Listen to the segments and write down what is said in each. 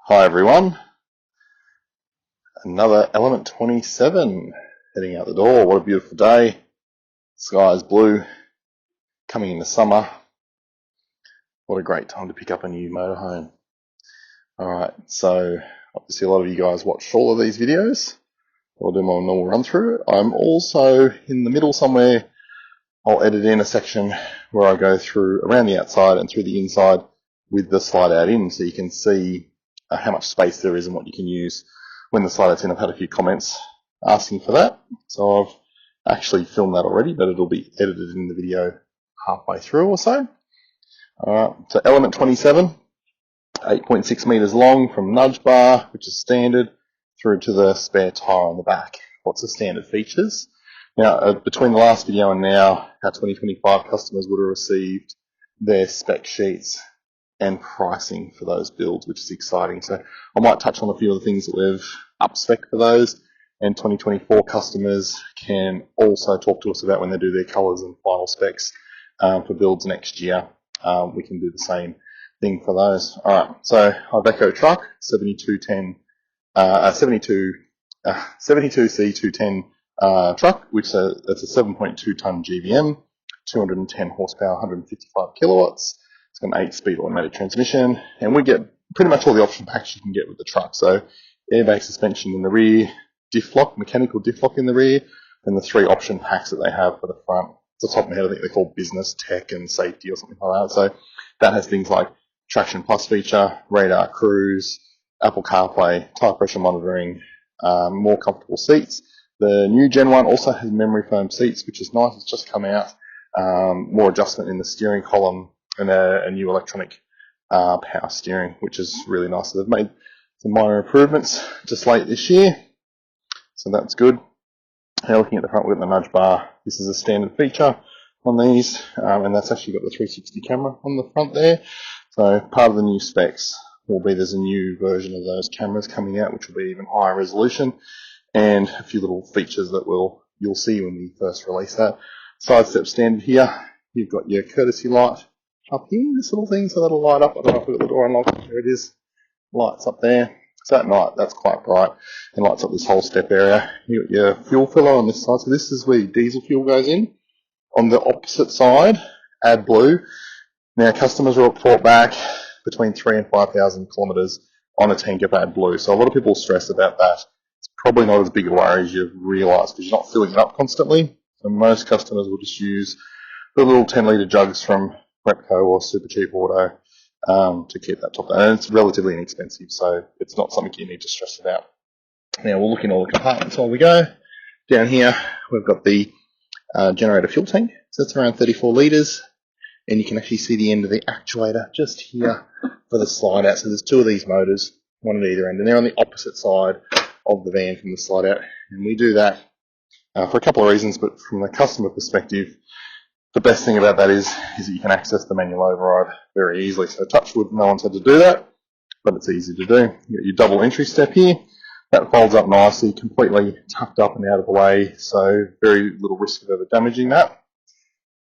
Hi everyone, another Element 27 heading out the door. What a beautiful day. Sky is blue, coming into summer. What a great time to pick up a new motorhome. Alright, so obviously a lot of you guys watched all of these videos. I'll do my normal run through. I'm also in the middle somewhere. I'll edit in a section where I go through around the outside and through the inside with the slide out in, so you can see how much space there is and what you can use when the slide out's in. I've had a few comments asking for that, so I've actually filmed that already, but it'll be edited in the video halfway through or so. So Element 27, 8.6 meters long from nudge bar, which is standard, through to the spare tire on the back. Lots of standard features. Now, between the last video and now, our 2025 customers would have received their spec sheets and pricing for those builds, which is exciting. So I might touch on a few of the things that we've up spec for those, and 2024 customers can also talk to us about when they do their colours and final specs for builds next year. We can do the same thing for those. Alright, so IVECO truck, 72C210 truck, which that's a 7.2 tonne GVM, 210 horsepower, 155 kilowatts. It's got an 8-speed automatic transmission, and we get pretty much all the option packs you can get with the truck. So airbag suspension in the rear, diff lock, mechanical diff lock in the rear, and the 3 option packs that they have for the front. Off the top of my head, I think they're called business, tech, and safety or something like that. So that has things like traction plus feature, radar, cruise, Apple CarPlay, tire pressure monitoring, more comfortable seats. The new Gen 1 also has memory foam seats, which is nice. It's just come out. More adjustment in the steering column and a new electronic power steering, which is really nice. So they've made some minor improvements just late this year, so that's good. Now looking at the front, we've got the nudge bar. This is a standard feature on these, and that's actually got the 360 camera on the front there. So part of the new specs will be there's a new version of those cameras coming out, which will be even higher resolution, and a few little features that you'll see when we first release that. Side step standard here. You've got your courtesy light up here, this little thing, so that'll light up. I don't know if we've got the door unlocked. There it is. Lights up there. So at night, that's quite bright and lights up this whole step area. You've got your fuel filler on this side. So this is where your diesel fuel goes in. On the opposite side, add blue. Now, customers will report back between 3,000 and 5,000 kilometres on a tank of add blue. So a lot of people stress about that. It's probably not as big a worry as you realise because you're not filling it up constantly. So most customers will just use the little 10-litre jugs from Repco or Super Cheap Auto to keep that top down. And it's relatively inexpensive, so it's not something you need to stress about. Now we'll look in all the compartments while we go. Down here we've got the generator fuel tank, so that's around 34 litres, and you can actually see the end of the actuator just here for the slide out. So there's 2 of these motors, one at either end, and they're on the opposite side of the van from the slide out. And we do that for a couple of reasons, but from the customer perspective, the best thing about that is that you can access the manual override very easily. So touch wood, no one's had to do that, but it's easy to do. You've got your double entry step here. That folds up nicely, completely tucked up and out of the way, so very little risk of ever damaging that.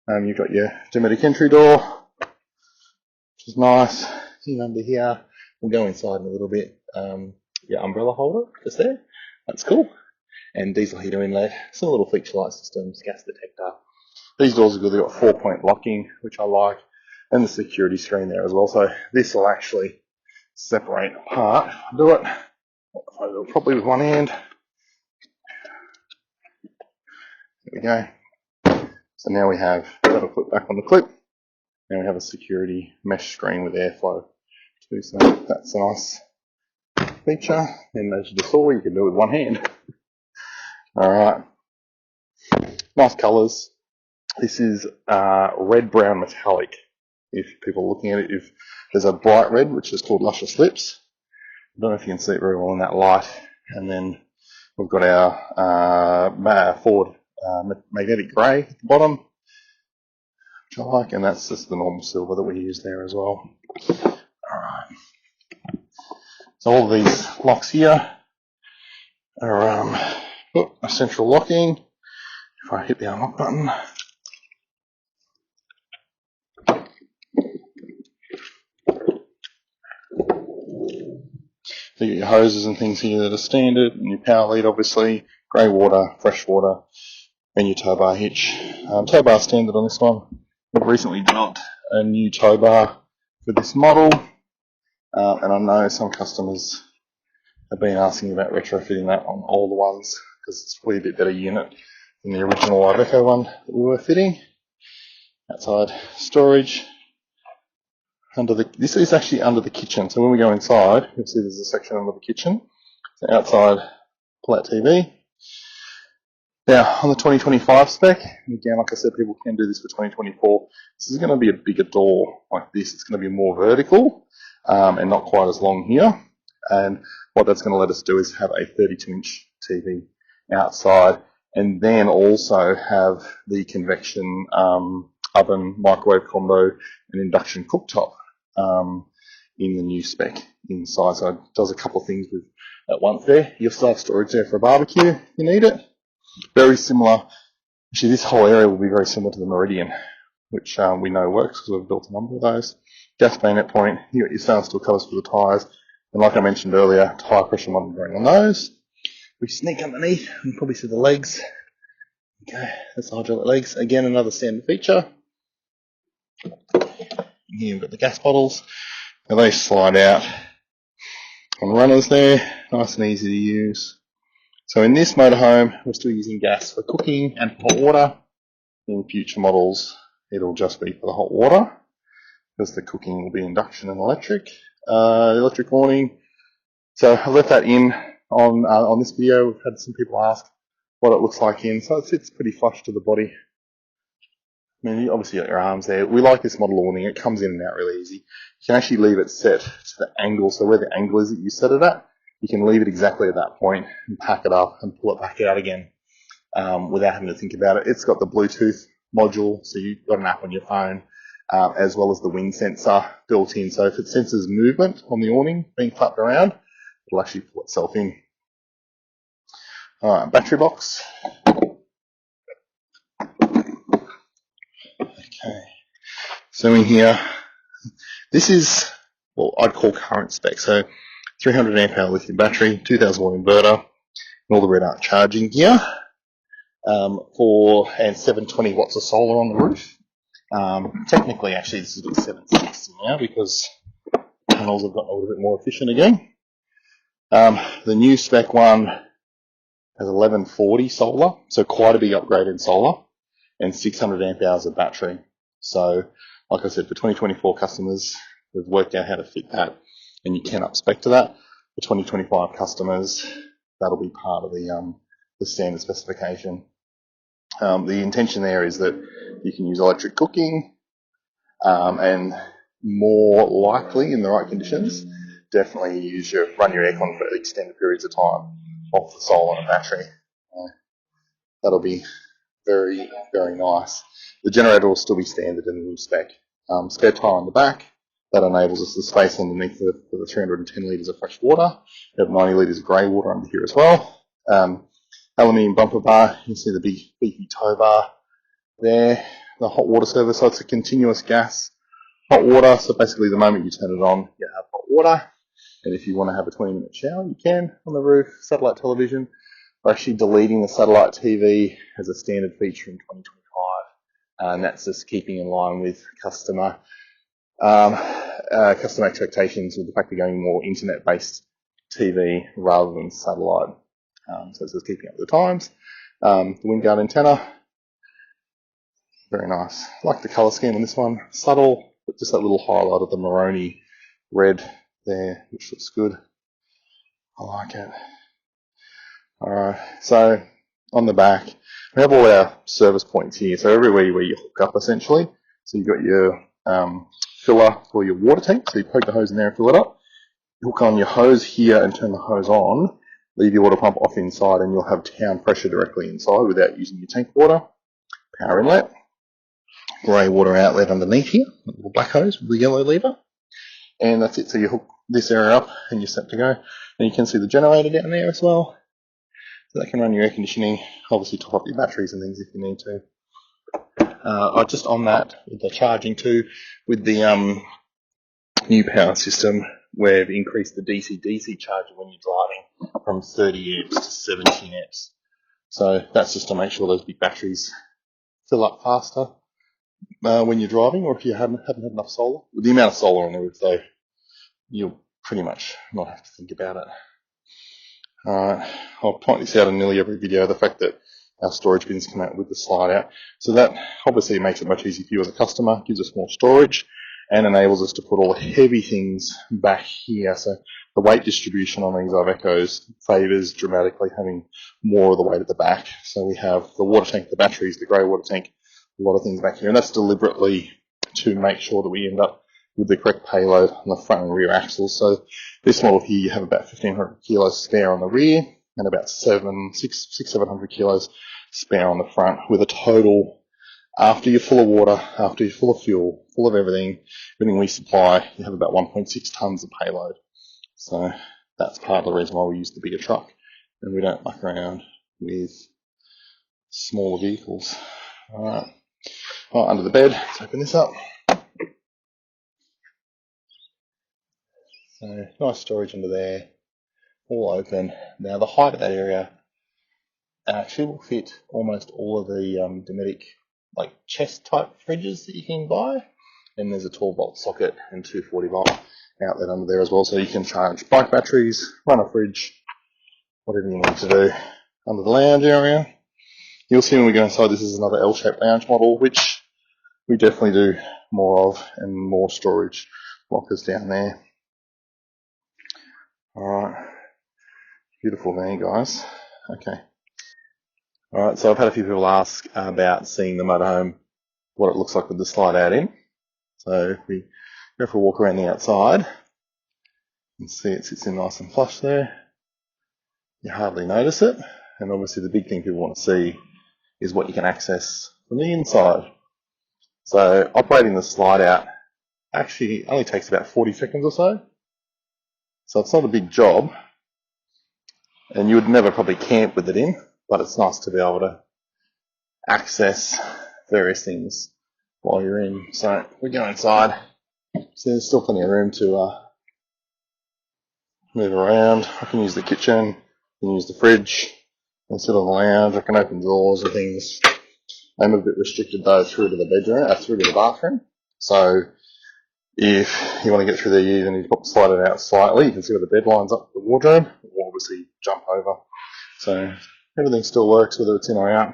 You've got your domestic entry door, which is nice. See under here. We'll go inside in a little bit. Your umbrella holder just there. That's cool. And diesel heater inlet. Some little feature light systems, gas detector. These doors are good. They've got 4-point locking, which I like, and the security screen there as well. So this will actually separate apart. I'll do it. I'll do it properly with one hand. There we go. So now we have, that'll clip back on the clip. Now we have a security mesh screen with airflow too. So that's a nice feature. And as you just saw, you can do it with one hand. Alright. Nice colours. This is red, brown, metallic. If people are looking at it, if there's a bright red, which is called Luscious Lips. I don't know if you can see it very well in that light. And then we've got our Ford magnetic grey at the bottom, which I like, and that's just the normal silver that we use there as well. Alright. So all of these locks here are a central locking. If I hit the unlock button, So you get your hoses and things here that are standard, and your power lead obviously, grey water, fresh water, and your tow bar hitch. Tow bar standard on this one. We've recently developed a new tow bar for this model, and I know some customers have been asking about retrofitting that on all the ones because it's probably a bit better unit than the original IVECO one that we were fitting. Outside storage. This is actually under the kitchen, so when we go inside, you'll see there's a section under the kitchen. So outside, flat TV. Now, on the 2025 spec, again, like I said, people can do this for 2024. This is going to be a bigger door like this. It's going to be more vertical and not quite as long here. And what that's going to let us do is have a 32-inch TV outside, and then also have the convection oven, microwave combo, and induction cooktop in the new spec inside. So it does a couple of things at once there. You'll still have storage there for a barbecue if you need it. Very similar. Actually, this whole area will be very similar to the Meridian, which we know works because we've built a number of those. Gas bayonet point. You got your stainless steel covers for the tyres. And like I mentioned earlier, tyre pressure monitoring on those. We sneak underneath and probably see the legs. Okay, that's the hydraulic legs. Again, another standard feature. Here we've got the gas bottles. Now they slide out on runners there. Nice and easy to use. So in this motorhome, we're still using gas for cooking and for hot water. In future models, it'll just be for the hot water, because the cooking will be induction and electric. Electric awning. So I left that in on this video. We've had some people ask what it looks like in. So it sits pretty flush to the body. I mean, you obviously got your arms there. We like this model awning. It comes in and out really easy. You can actually leave it set to the angle. So where the angle is that you set it at, you can leave it exactly at that point and pack it up and pull it back out again without having to think about it. It's got the Bluetooth module, so you've got an app on your phone, as well as the wind sensor built in. So if it senses movement on the awning being flapped around, it'll actually pull itself in. Alright, battery box. Okay, so in here, this is what I'd call current spec. So 300 amp hour lithium battery, 2000 watt inverter, and all the red arc charging gear, and 720 watts of solar on the roof. Technically, actually, this is at 760 now because panels have gotten a little bit more efficient again. The new spec one has 1140 solar, so quite a big upgrade in solar, and 600 amp hours of battery. So, like I said, for 2024 customers, we've worked out how to fit that, and you can up spec to that. For 2025 customers, that'll be part of the standard specification. The intention there is that you can use electric cooking, and more likely, in the right conditions, definitely run your aircon for extended periods of time off the solar and battery. That'll be very, very nice. The generator will still be standard in the new spec. Spare tire on the back. That enables us the space underneath for the 310 litres of fresh water. We have 90 litres of grey water under here as well. Aluminium bumper bar. You can see the big beefy tow bar there. The hot water service, so it's a continuous gas hot water. So basically the moment you turn it on, you have hot water. And if you want to have a 20-minute shower, you can on the roof. Satellite television. We're actually deleting the satellite TV as a standard feature in 2025. And that's just keeping in line with customer expectations with the fact they're going more internet-based TV rather than satellite. So it's just keeping up with the times. The wind guard antenna, very nice. I like the colour scheme on this one. Subtle, but just that little highlight of the Maroni red there, which looks good. I like it. Alright, so on the back, we have all our service points here. So everywhere where you hook up essentially. So you've got your filler for your water tank. So you poke the hose in there and fill it up. You hook on your hose here and turn the hose on. Leave your water pump off inside and you'll have town pressure directly inside without using your tank water. Power inlet. Grey water outlet underneath here. A little black hose with the yellow lever. And that's it. So you hook this area up and you're set to go. And you can see the generator down there as well. So that can run your air conditioning. Obviously top up your batteries and things if you need to. Just on that, with the charging too, with the new power system, we've increased the DC-DC charger when you're driving from 30 amps to 17 amps. So that's just to make sure those big batteries fill up faster when you're driving, or if you haven't had enough solar. With the amount of solar on the roof, though, you'll pretty much not have to think about it. I'll point this out in nearly every video, the fact that our storage bins come out with the slide out. So that obviously makes it much easier for you as a customer, gives us more storage, and enables us to put all the heavy things back here. So the weight distribution on these IVECOs favours dramatically having more of the weight at the back. So we have the water tank, the batteries, the grey water tank, a lot of things back here. And that's deliberately to make sure that we end up with the correct payload on the front and rear axles. So this model here, you have about 1,500 kilos spare on the rear and about 700 kilos spare on the front, with a total, after you're full of water, after you're full of fuel, full of everything we supply, you have about 1.6 tonnes of payload. So that's part of the reason why we use the bigger truck, and we don't muck around with smaller vehicles. Alright, under the bed, let's open this up. So nice storage under there, all open. Now the height of that area actually will fit almost all of the Dometic like chest type fridges that you can buy. And there's a 12-volt socket and 240-volt outlet under there as well, so you can charge bike batteries, run a fridge, whatever you need to do. Under the lounge area, you'll see when we go inside, this is another L-shaped lounge model, which we definitely do more of, and more storage lockers down there. Alright, beautiful there, guys. Okay. Alright, so I've had a few people ask about seeing the motorhome, what it looks like with the slide out in. So if we go for a walk around the outside, you can see it sits in nice and flush there. You hardly notice it, and obviously the big thing people want to see is what you can access from the inside. So operating the slide out actually only takes about 40 seconds or so. So it's not a big job, and you would never probably camp with it in, but it's nice to be able to access various things while you're in. So we go inside, so there's still plenty of room to move around. I can use the kitchen, I can use the fridge, I can sit on the lounge, I can open drawers and things. I'm a bit restricted though through to the bedroom, through to the bathroom. So if you want to get through there, you need to slide it out slightly. You can see where the bed lines up with the wardrobe. We'll obviously jump over. So everything still works, whether it's in or out.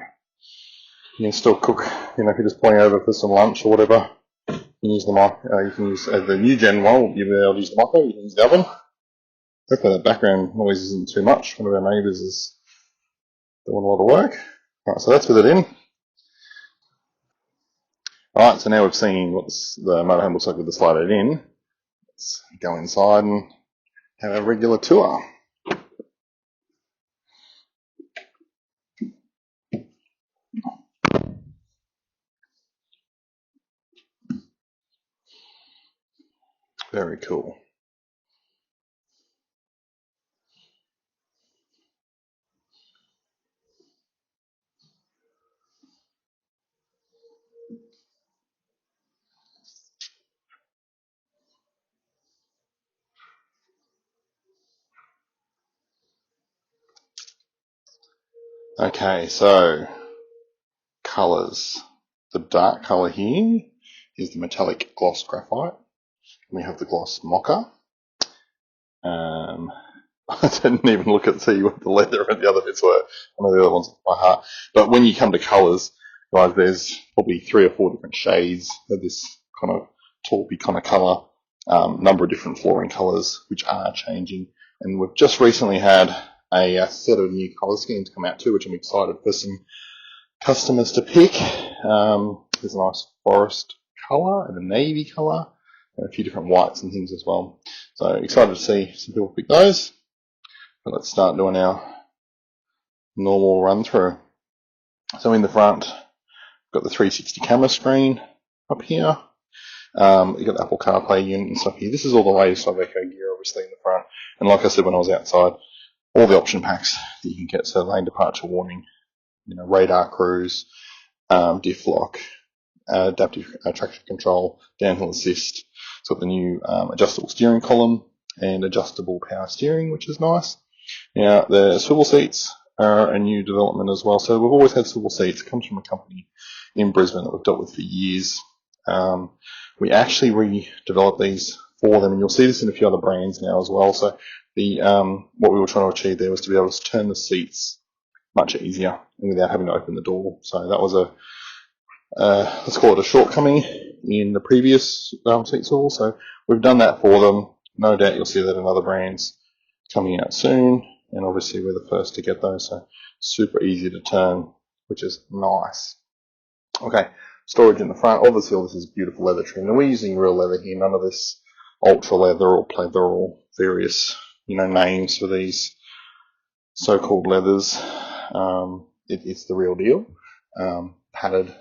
You can still cook, if you're just pulling over for some lunch or whatever. You can use the you can use the new gen one. You'll be able to use the micro. You can use the oven. Hopefully that background noise isn't too much. One of our neighbours is doing a lot of work. Alright, so that's with it in. Alright, so now we've seen what the motorhome looks like with the slide out in. Let's go inside and have a regular tour. Very cool. Okay, so colours. The dark colour here is the metallic gloss graphite. We have the gloss mocha. I didn't even look at see what the leather and the other bits were. One of the other ones by heart. But when you come to colours, guys, there's probably 3 or 4 different shades of this kind of taupey kind of colour. Number of different flooring colours which are changing. And we've just recently had a set of new colour schemes come out too, which I'm excited for some customers to pick. There's a nice forest colour and a navy colour and a few different whites and things as well. So excited to see some people pick those. But let's start doing our normal run through. So in the front, we've got the 360 camera screen up here. You've got the Apple CarPlay unit and stuff here. This is all the latest IVECO gear obviously in the front. And like I said when I was outside, all the option packs that you can get. So lane departure warning, radar cruise, diff lock, adaptive traction control, downhill assist. It's got the new adjustable steering column, and adjustable power steering, which is nice. Now, the swivel seats are a new development as well. So we've always had swivel seats. It comes from a company in Brisbane that we've dealt with for years. We actually redeveloped these for them, and you'll see this in a few other brands now as well. So the what we were trying to achieve there was to be able to turn the seats much easier and without having to open the door. So that was a let's call it a shortcoming in the previous seat swivel. So we've done that for them. No doubt you'll see that in other brands coming out soon, and obviously we're the first to get those, so super easy to turn, which is nice. Okay, storage in the front. Obviously all this is beautiful leather trim, and we're using real leather here, none of this ultra leather or pleather or various names for these so-called leathers. It's the real deal. Padded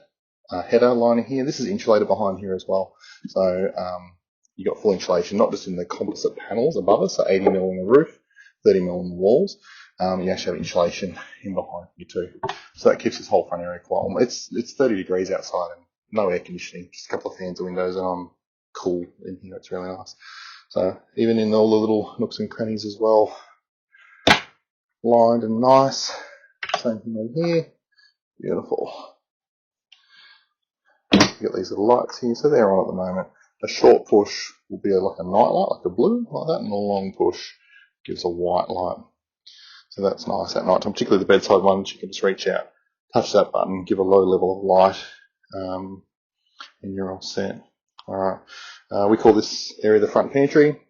header liner here. This is insulated behind here as well, so you got full insulation, not just in the composite panels above us, so 80mm on the roof, 30mm on the walls. You actually have insulation in behind you too, so that keeps this whole front area quite warm. It's 30 degrees outside and no air conditioning, just a couple of fans and windows, and I'm cool in here. It's really nice. So even in all the little nooks and crannies as well, lined and nice. Same thing over here, beautiful. You got these little lights here, so they're on at the moment. A short push will be like a night light, like a blue, like that, and a long push gives a white light. So that's nice at night time, particularly the bedside ones. You can just reach out, touch that button, give a low level of light, and you're all set. Alright, we call this area the front pantry.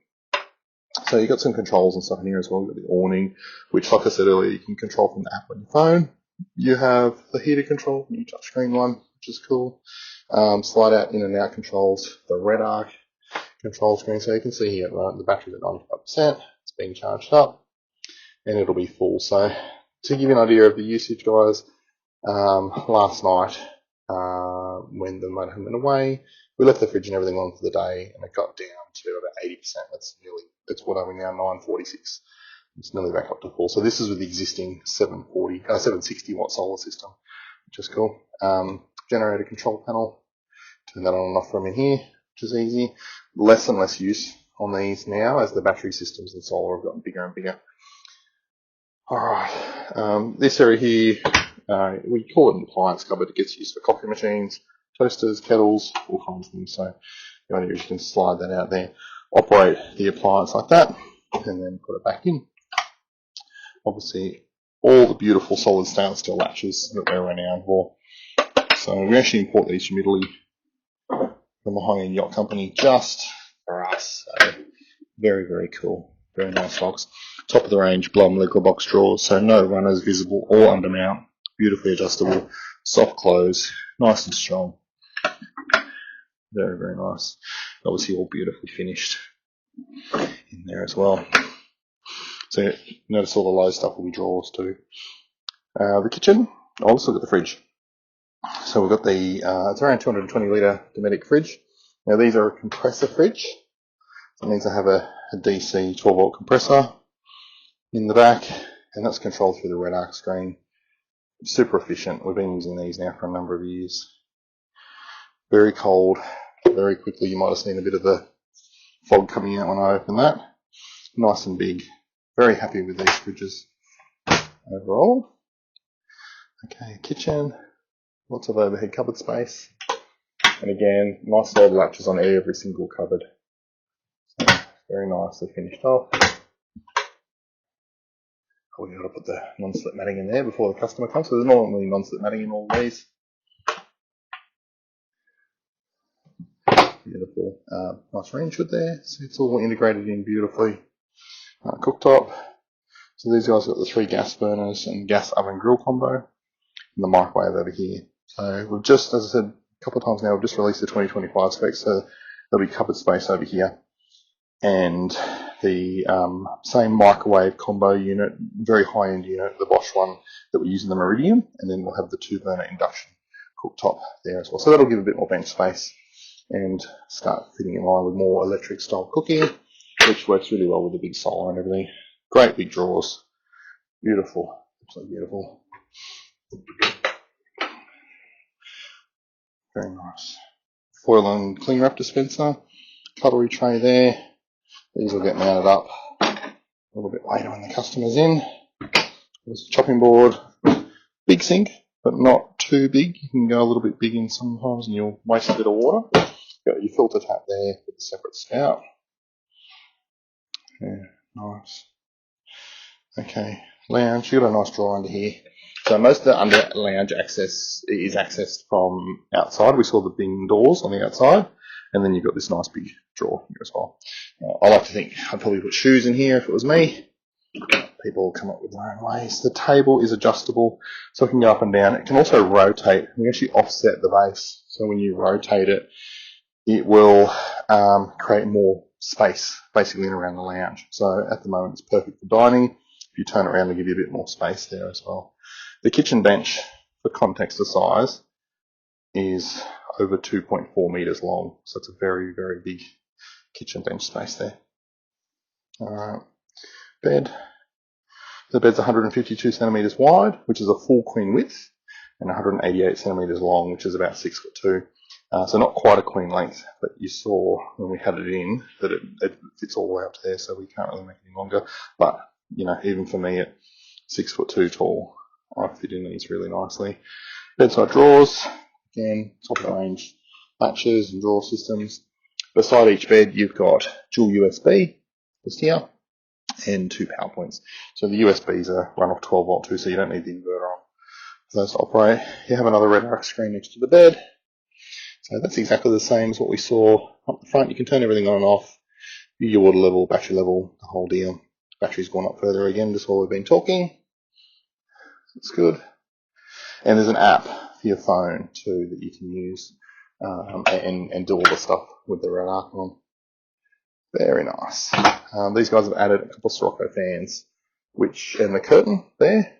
So you've got some controls and stuff in here as well. You've got the awning, which, like I said earlier, you can control from the app on your phone. You have the heater control, new touchscreen one, which is cool. Slide out in and out controls, the red arc control screen. So you can see here, right, the battery's at 95%. It's being charged up, and it'll be full. So to give you an idea of the usage, guys, last night when the motorhome went away, we left the fridge and everything on for the day, and it got down to about 80%. That's what are we now, 946. It's nearly back up to full. So this is with the existing 760 watt solar system, which is cool. Generator control panel, turn that on and off from in here, which is easy. Less and less use on these now as the battery systems and solar have gotten bigger and bigger. Alright, this area here, we call it an appliance cupboard. It gets used for coffee machines, toasters, kettles, all kinds of things. So the idea is you can slide that out there, operate the appliance like that, and then put it back in. Obviously, all the beautiful solid stainless steel latches that we're renowned for. So we actually import these from Italy from a high-end yacht company just for us. So very, very cool. Very nice box. Top of the range blow molecular box drawers, so no runners visible or under mount. Beautifully adjustable, soft close, nice and strong. Very, very nice. Obviously all beautifully finished in there as well. So notice all the low stuff will be drawers too. The kitchen, let's look at the fridge. So we've got the, it's around 220 litre Dometic fridge. Now these are a compressor fridge. That means I have a DC 12 volt compressor in the back, and that's controlled through the red arc screen. Super efficient. We've been using these now for a number of years. Very cold, very quickly. You might have seen a bit of the fog coming out when I open that. Nice and big. Very happy with these fridges overall. Okay, kitchen. Lots of overhead cupboard space. And again, nice load latches on every single cupboard. So very nicely finished off. We've got to put the non-slip matting in there before the customer comes. So there's not really non-slip matting in all these. Beautiful. Nice range hood there. So it's all integrated in beautifully. Cooktop. So these guys got the 3 gas burners and gas oven grill combo. And the microwave over here. So we've just, as I said a couple of times now, we've just released the 2025 specs. So there'll be cupboard space over here. And the same microwave combo unit, very high-end unit, the Bosch one that we use in the Meridian, and then we'll have the 2-burner induction cooktop there as well. So that'll give a bit more bench space and start fitting in line with more electric-style cooking, which works really well with the big solar and everything. Great big drawers, beautiful, absolutely beautiful. Very nice. Foil and cling wrap dispenser, cutlery tray there. These will get mounted up a little bit later when the customer's in. There's a chopping board, big sink, but not too big. You can go a little bit big in sometimes and you'll waste a bit of water. Got your filter tap there with a separate spout. Yeah, nice. Okay, lounge, you've got a nice drawer under here. So most of the under lounge access is accessed from outside. We saw the bin doors on the outside, and then you've got this nice big drawer here as well. I like to think I'd probably put shoes in here if it was me. People come up with their own ways. The table is adjustable, so it can go up and down. It can also rotate. We actually offset the base, so when you rotate it, it will create more space, basically, in around the lounge. So at the moment, it's perfect for dining. If you turn it around, it'll give you a bit more space there as well. The kitchen bench, for context of size, is over 2.4 metres long. So it's a very, very big kitchen bench space there. Alright, bed. The bed's 152 centimetres wide, which is a full queen width, and 188 centimetres long, which is about 6'2". So not quite a queen length, but you saw when we had it in that it fits all the way up to there, so we can't really make it any longer. But, you know, even for me at 6'2" tall, I fit in these really nicely. Bedside drawers, again, top of the range latches and drawer systems. Beside each bed, you've got dual USB, just here, and 2 power points. So the USBs are run off 12 volt too, so you don't need the inverter on for those to operate. You have another red arc screen next to the bed. So that's exactly the same as what we saw up the front. You can turn everything on and off, view your water level, battery level, the whole deal. Battery's gone up further again, just while we've been talking. That's good. And there's an app for your phone too that you can use and do all the stuff with the red arc on. Very nice. These guys have added a couple of Sirocco fans, and the curtain there,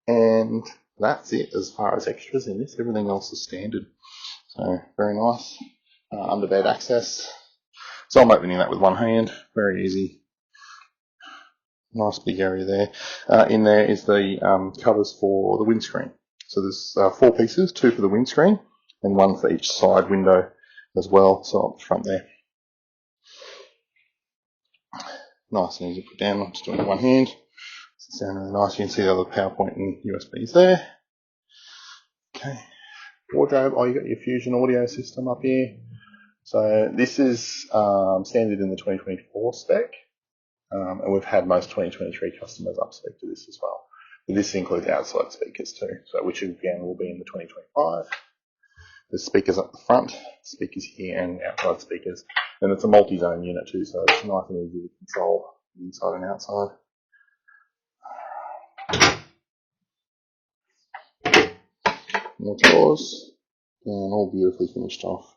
and that's it as far as extras in this. Everything else is standard. So very nice. Under bed access. So I'm opening that with one hand. Very easy. Nice big area there. In there is the covers for the windscreen. So there's 4 pieces, 2 for the windscreen and 1 for each side window as well. So up the front there. Nice and easy to put down. I'm just doing it with one hand. It's down really nice. You can see the other PowerPoint and USBs there. Okay. Wardrobe. Oh, you got your Fusion audio system up here. So this is standard in the 2024 spec, and we've had most 2023 customers up spec to this as well. But this includes outside speakers too, so which again will be in the 2025. There's speakers up the front, speakers here, and outside speakers. And it's a multi-zone unit too, so it's nice and easy to control inside and outside. More drawers, and all beautifully finished off.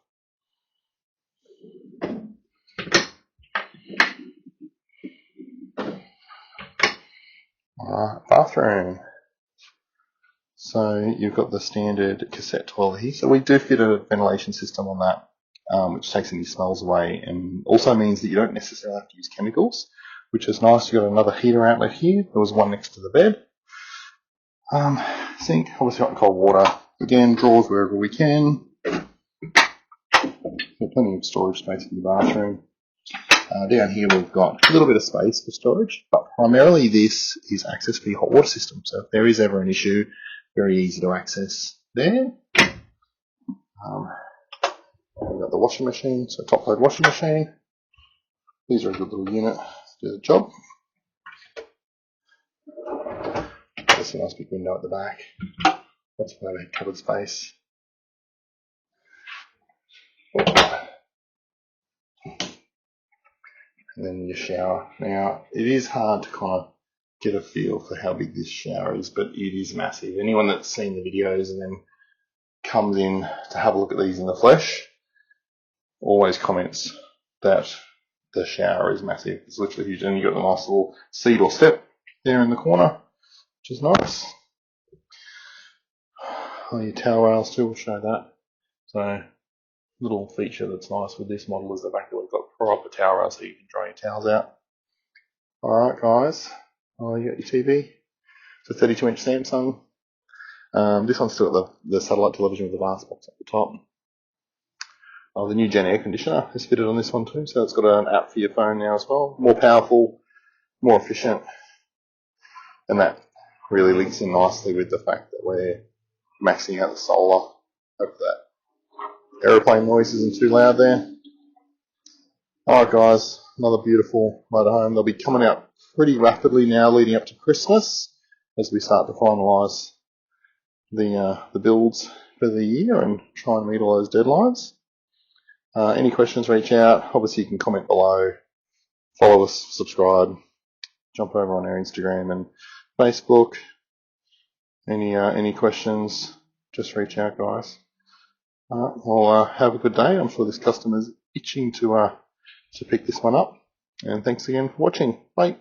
Alright, bathroom. So you've got the standard cassette toilet here. So we do fit a ventilation system on that, which takes any smells away, and also means that you don't necessarily have to use chemicals, which is nice. You've got another heater outlet here. There was one next to the bed. Sink, obviously hot and cold water. Again, drawers wherever we can. Got plenty of storage space in the bathroom. Down here we've got a little bit of space for storage, but primarily this is access for your hot water system. So if there is ever an issue, very easy to access there. We've got the washing machine, so top load washing machine. These are a good little unit to do the job. There's a nice big window at the back. That's where we have covered space. And then your shower. Now, it is hard to kind of get a feel for how big this shower is, but it is massive. Anyone that's seen the videos and then comes in to have a look at these in the flesh always comments that the shower is massive. It's literally huge. And you've got a nice little seat or step there in the corner, which is nice. Oh, your towel rails too, we'll show that. So, little feature that's nice with this model is the fact that we've got proper towel rails so you can dry your towels out. Alright guys, oh, you got your TV. It's a 32-inch Samsung. This one's still got the satellite television with the vast box at the top. The new gen air conditioner is fitted on this one too, so it's got an app for your phone now as well. More powerful, more efficient, and that really links in nicely with the fact that we're maxing out the solar. Hope that aeroplane noise isn't too loud there. Alright guys, another beautiful motorhome. They'll be coming out pretty rapidly now leading up to Christmas as we start to finalise the builds for the year and try and meet all those deadlines. Any questions, reach out. Obviously you can comment below, follow us, subscribe, jump over on our Instagram and Facebook. Any questions, just reach out guys. Well, have a good day. I'm sure this customer's itching to pick this one up. And thanks again for watching. Bye.